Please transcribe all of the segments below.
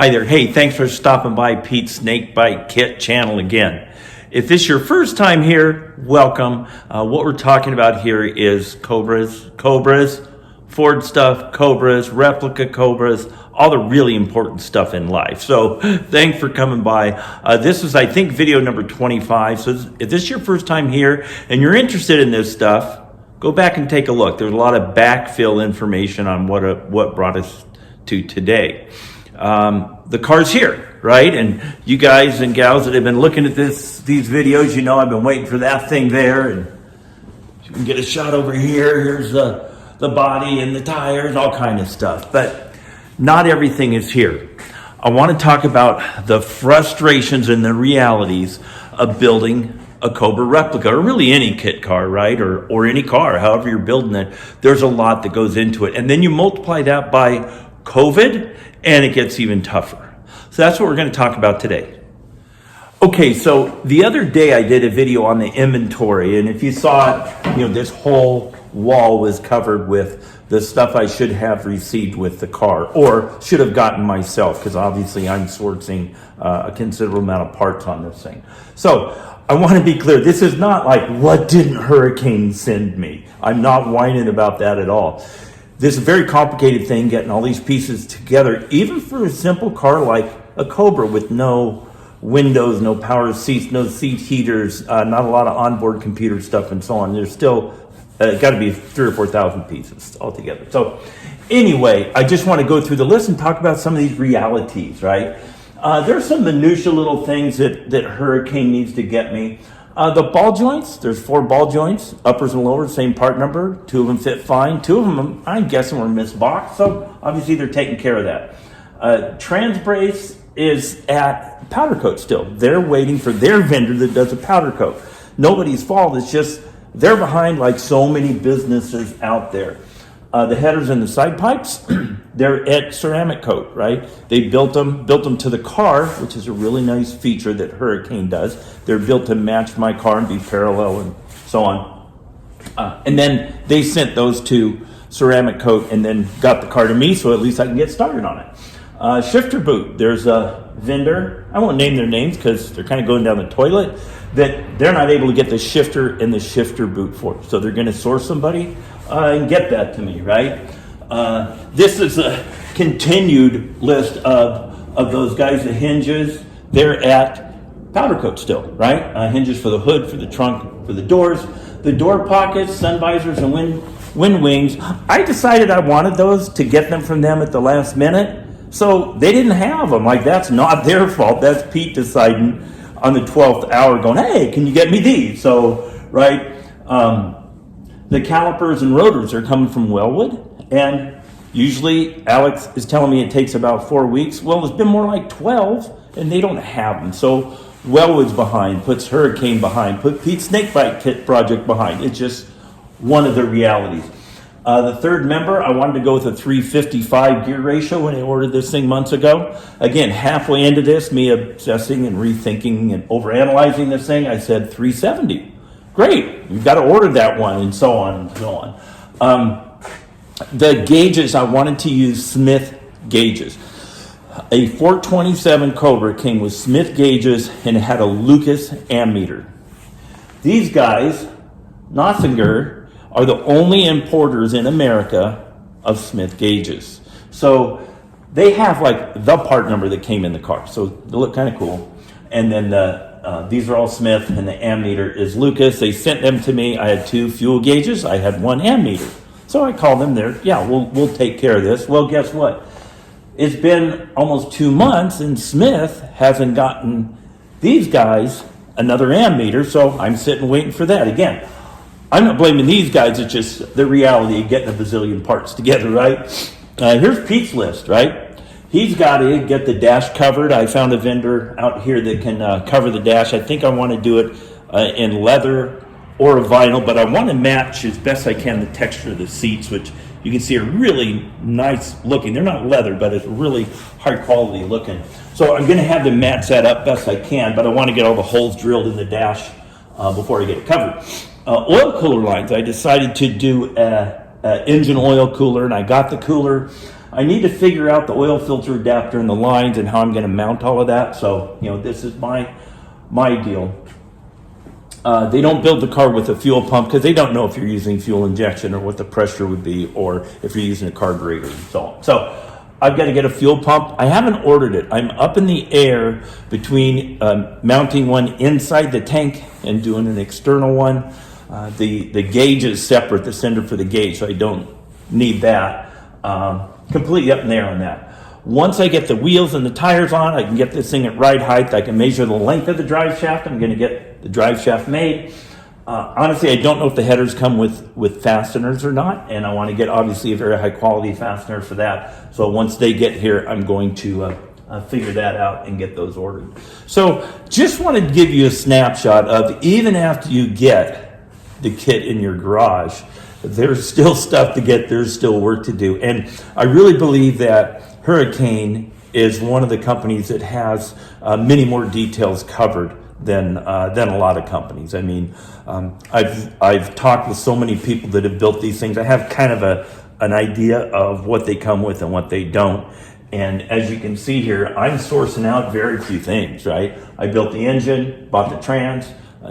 Hi there. Hey, thanks for stopping by Pete's Snakebite Kit channel again. If this is your first time here, welcome. What we're talking about here is Cobras, Ford stuff, Cobras, replica Cobras, all the really important stuff in life. So thanks for coming by. This is, I think, video number 25. So if this is your first time here and you're interested in this stuff, go back and take a look. There's a lot of backfill information on what brought us to today. The car's here, right? And you guys and gals that have been looking at these videos, you know I've been waiting for that thing there. And you can get a shot over here. Here's the body and the tires, all kind of stuff. But not everything is here. I want to talk about the frustrations and the realities of building a Cobra replica, or really any kit car, right? Or any car, however you're building it. There's a lot that goes into it. And then you multiply that by COVID, and it gets even tougher. So that's what we're going to talk about today. Okay, so the other day I did a video on the inventory, and if you saw it, you know, this whole wall was covered with the stuff I should have received with the car, or should have gotten myself, because obviously I'm sourcing a considerable amount of parts on this thing. So I want to be clear, this is not like, what didn't Hurricane send me? I'm not whining about that at all. This is a very complicated thing, getting all these pieces together, even for a simple car like a Cobra with no windows, no power seats, no seat heaters, not a lot of onboard computer stuff and so on. There's still got to be 3,000 or 4,000 pieces altogether. So anyway, I just want to go through the list and talk about some of these realities, right? There's some minutia little things that Hurricane needs to get me. The ball joints, there's 4 ball joints, uppers and lowers, same part number. 2 of them fit fine. 2 of them, I'm guessing, were misboxed, so obviously they're taking care of that. Trans brace is at powder coat still. They're waiting for their vendor that does a powder coat. Nobody's fault, it's just they're behind like so many businesses out there. The headers and the side pipes, they're at ceramic coat, right? They built them to the car, which is a really nice feature that Hurricane does. They're built to match my car and be parallel and so on. And then they sent those to ceramic coat and then got the car to me, so at least I can get started on it. Shifter boot, there's a vendor, I won't name their names because they're kind of going down the toilet, that they're not able to get the shifter and the shifter boot for. So they're going to source somebody and get that to me, right? This is a continued list of those guys, the hinges. They're at powder coat still, right? Hinges for the hood, for the trunk, for the doors, the door pockets, sun visors, and wind wings. I decided I wanted those to get them from them at the last minute, so they didn't have them. Like, that's not their fault. That's Pete deciding on the 12th hour, going, hey, can you get me these? So, right, the calipers and rotors are coming from Wellwood, and usually Alex is telling me it takes about 4 weeks. Well, it's been more like 12, and they don't have them. So Wellwood's behind, puts Hurricane behind, put Pete's Snakebite Kit project behind. It's just one of the realities. The third member, I wanted to go with a 355 gear ratio when I ordered this thing months ago. Again, halfway into this, me obsessing and rethinking and overanalyzing this thing, I said 370. Great, you've got to order that one, and so on and so on. The gauges, I wanted to use Smith gauges. A 427 Cobra came with Smith gauges and it had a Lucas ammeter. These guys, Nossinger, are the only importers in America of Smith gauges. So they have like the part number that came in the car. So they look kind of cool. And then these are all Smith and the ammeter is Lucas. They sent them to me. I had 2 fuel gauges. I had 1 ammeter. So I called them there. Yeah, we'll take care of this. Well, guess what? It's been almost 2 months and Smith hasn't gotten these guys another ammeter. So I'm sitting waiting for that. Again, I'm not blaming these guys, it's just the reality of getting a bazillion parts together, right? Here's Pete's list, right? He's got to get the dash covered. I found a vendor out here that can cover the dash. I think I want to do it in leather or a vinyl, but I want to match as best I can the texture of the seats, which you can see are really nice looking. They're not leather, but it's really high quality looking. So I'm going to have to match that up best I can, but I want to get all the holes drilled in the dash before I get it covered. Oil cooler lines, I decided to do an engine oil cooler, and I got the cooler. I need to figure out the oil filter adapter and the lines and how I'm going to mount all of that. So, you know, this is my deal. They don't build the car with a fuel pump because they don't know if you're using fuel injection or what the pressure would be, or if you're using a carburetor and so on. So I've got to get a fuel pump. I haven't ordered it. I'm up in the air between mounting one inside the tank and doing an external one. The gauge is separate, the sender for the gauge, so I don't need that. Completely up in the air on that. Once I get the wheels and the tires on, I can get this thing at ride height. I can measure the length of the drive shaft. I'm going to get the drive shaft made. Honestly, I don't know if the headers come with fasteners or not, and I want to get obviously a very high quality fastener for that. So once they get here, I'm going to figure that out and get those ordered. So just wanted to give you a snapshot of, even after you get the kit in your garage, there's still stuff to get, there's still work to do. And I really believe that Hurricane is one of the companies that has many more details covered than a lot of companies. I mean, I've talked with so many people that have built these things. I have kind of an idea of what they come with and what they don't. And as you can see here, I'm sourcing out very few things, right? I built the engine, bought the trans,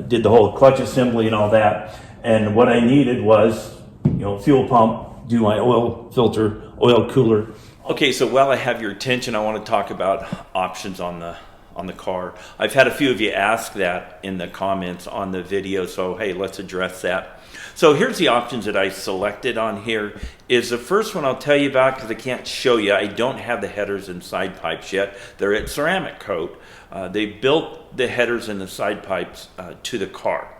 did the whole clutch assembly and all that. And what I needed was, you know, fuel pump, do my oil filter, oil cooler. Okay, so while I have your attention, I want to talk about options on the car. I've had a few of you ask that in the comments on the video, so hey, let's address that. So here's the options that I selected on here. Is the first one I'll tell you about because I can't show you. I don't have the headers and side pipes yet. They're at ceramic coat. They built the headers and the side pipes to the car.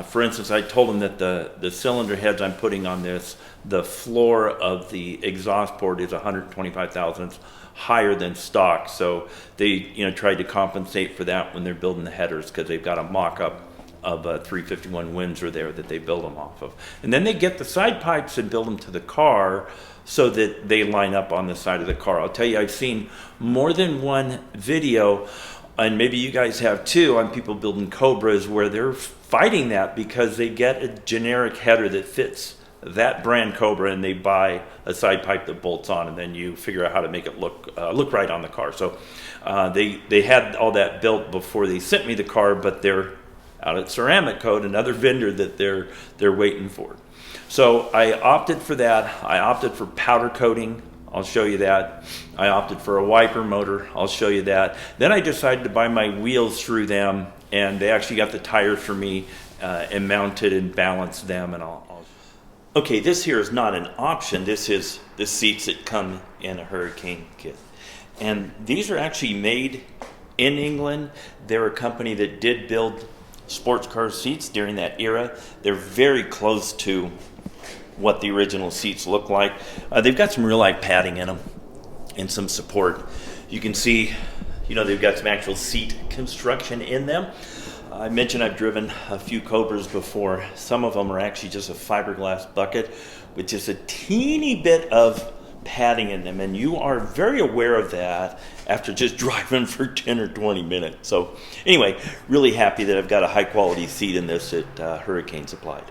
For instance, I told them that the cylinder heads I'm putting on this, the floor of the exhaust port is 125 thousandths higher than stock. So they tried to compensate for that when they're building the headers, because they've got a mock-up of a 351 Windsor there that they build them off of. And then they get the side pipes and build them to the car so that they line up on the side of the car. I'll tell you, I've seen more than one video, and maybe you guys have too, on people building Cobras where they're fighting that because they get a generic header that fits that brand Cobra and they buy a side pipe that bolts on, and then you figure out how to make it look right on the car. So they had all that built before they sent me the car, but they're out at Ceramic Coat, another vendor that they're waiting for. So I opted for that. I opted for powder coating. I'll show you that. I opted for a wiper motor. I'll show you that. Then I decided to buy my wheels through them, and they actually got the tires for me and mounted and balanced them. And Okay, this here is not an option. This is the seats that come in a Hurricane kit. And these are actually made in England. They're a company that did build sports car seats during that era. They're very close to what the original seats look like. They've got some real life padding in them and some support. You can see, they've got some actual seat construction in them. I mentioned I've driven a few Cobras before. Some of them are actually just a fiberglass bucket with just a teeny bit of padding in them, and you are very aware of that after just driving for 10 or 20 minutes. So anyway, really happy that I've got a high quality seat in this that Hurricane supplied.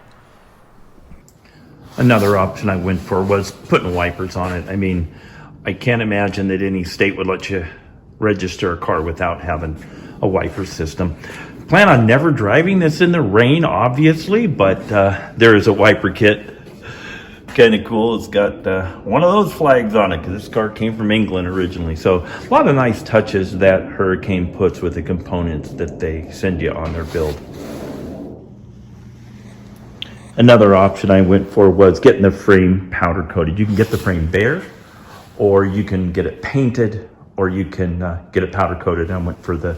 Another option I went for was putting wipers on it. I mean, I can't imagine that any state would let you register a car without having a wiper system. Plan on never driving this in the rain, obviously, but there is a wiper kit. Kind of cool. It's got one of those flags on it because this car came from England originally. So a lot of nice touches that Hurricane puts with the components that they send you on their build. Another option I went for was getting the frame powder coated. You can get the frame bare, or you can get it painted, or you can get it powder coated. I went for the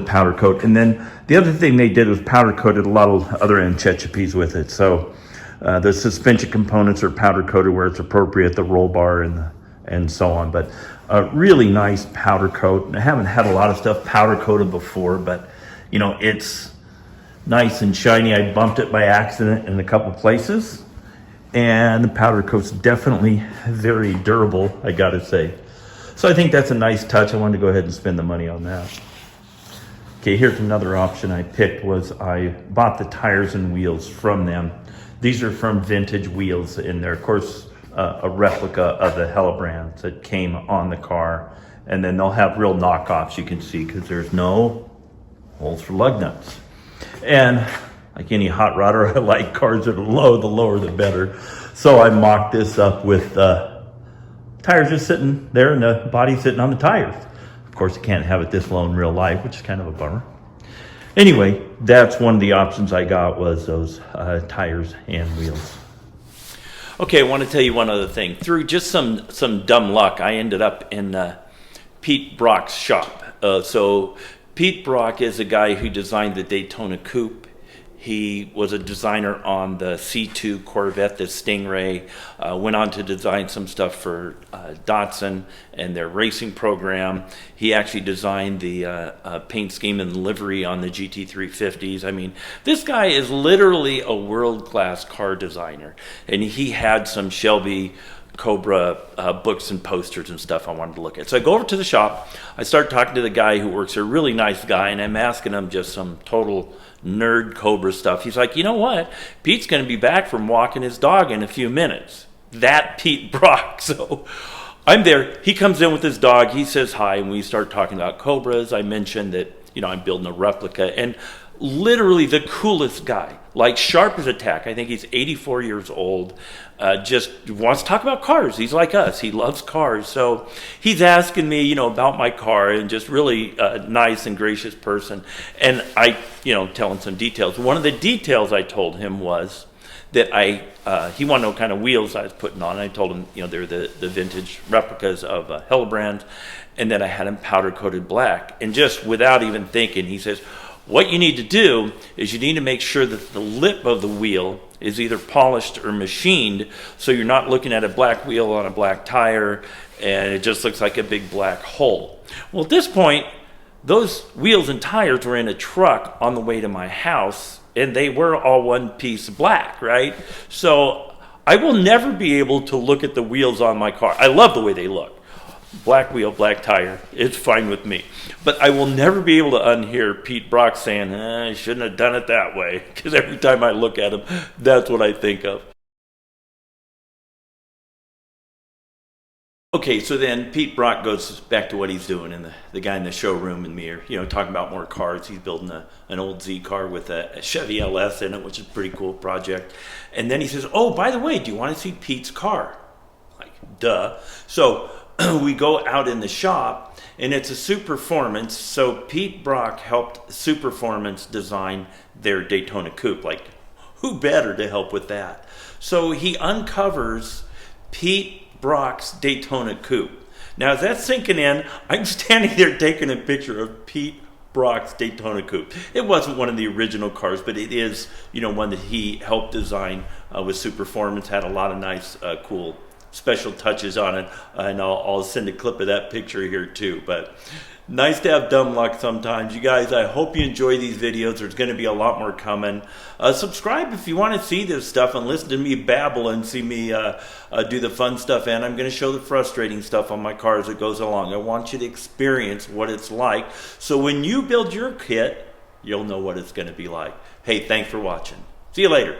powder coat. And then the other thing they did was powder coated a lot of other Enchechapis with it. So the suspension components are powder coated where it's appropriate, the roll bar and so on. But a really nice powder coat. I haven't had a lot of stuff powder coated before, but it's nice and shiny. I bumped it by accident in a couple places, and the powder coat's definitely very durable, I gotta say. So I think that's a nice touch. I wanted to go ahead and spend the money on that. Okay, here's another option I picked was I bought the tires and wheels from them. These are from Vintage Wheels in there. Of course, a replica of the Hellebrands that came on the car. And then they'll have real knockoffs, you can see, because there's no holes for lug nuts. And like any hot rodder, I like cars that are low, the lower the better. So I mocked this up with tires just sitting there and the body sitting on the tires. Of course, you can't have it this low in real life, which is kind of a bummer. Anyway, that's one of the options I got, was those tires and wheels. Okay, I want to tell you one other thing. Through just some dumb luck, I ended up in Pete Brock's shop. So Pete Brock is a guy who designed the Daytona Coupe. He was a designer on the C2 Corvette, the Stingray, went on to design some stuff for Datsun and their racing program. He actually designed the paint scheme and livery on the GT350s. I mean, this guy is literally a world-class car designer. And he had some Shelby Cobra books and posters and stuff I wanted to look at. So I go over to the shop. I start talking to the guy who works there, a really nice guy, and I'm asking him just some total nerd Cobra stuff. He's like, you know what? Pete's going to be back from walking his dog in a few minutes. That Pete Brock. So I'm there. He comes in with his dog. He says hi, and we start talking about Cobras. I mentioned that, you know, I'm building a replica, and literally the coolest guy, like sharp as a tack. I think he's 84 years old. Just wants to talk about cars. He's like us. He loves cars. So he's asking me, you know, about my car, and just really nice and gracious person. And I, you know, tell him some details. One of the details I told him was that he wanted to know what kind of wheels I was putting on. I told him, you know, they're the vintage replicas of Hellebrands, and that I had them powder coated black. And just without even thinking, he says, what you need to do is you need to make sure that the lip of the wheel is either polished or machined, so you're not looking at a black wheel on a black tire and it just looks like a big black hole. Well, at this point, those wheels and tires were in a truck on the way to my house, and they were all one piece black, right? So I will never be able to look at the wheels on my car. I love the way they look. Black wheel, black tire, it's fine with me. But I will never be able to unhear Pete Brock saying, I shouldn't have done it that way. Because every time I look at him, that's what I think of. Okay, so then Pete Brock goes back to what he's doing, and the guy in the showroom and me are, you know, talking about more cars. He's building an old Z car with a Chevy LS in it, which is a pretty cool project. And then he says, oh, by the way, do you want to see Pete's car? Like, duh. So we go out in the shop, and it's a Superformance. So Pete Brock helped Superformance design their Daytona Coupe. Like, who better to help with that? So he uncovers Pete Brock's Daytona Coupe. Now, as that's sinking in, I'm standing there taking a picture of Pete Brock's Daytona Coupe. It wasn't one of the original cars, but it is, you know, one that he helped design with Superformance. Had a lot of nice, cool special touches on it, and I'll send a clip of that picture here too. But nice to have dumb luck sometimes. You guys, I hope you enjoy these videos. There's going to be a lot more coming. Subscribe if you want to see this stuff and listen to me babble and see me do the fun stuff. And I'm going to show the frustrating stuff on my car as it goes along. I want you to experience what it's like, so when you build your kit, you'll know what it's going to be like. Hey, thanks for watching. See you later.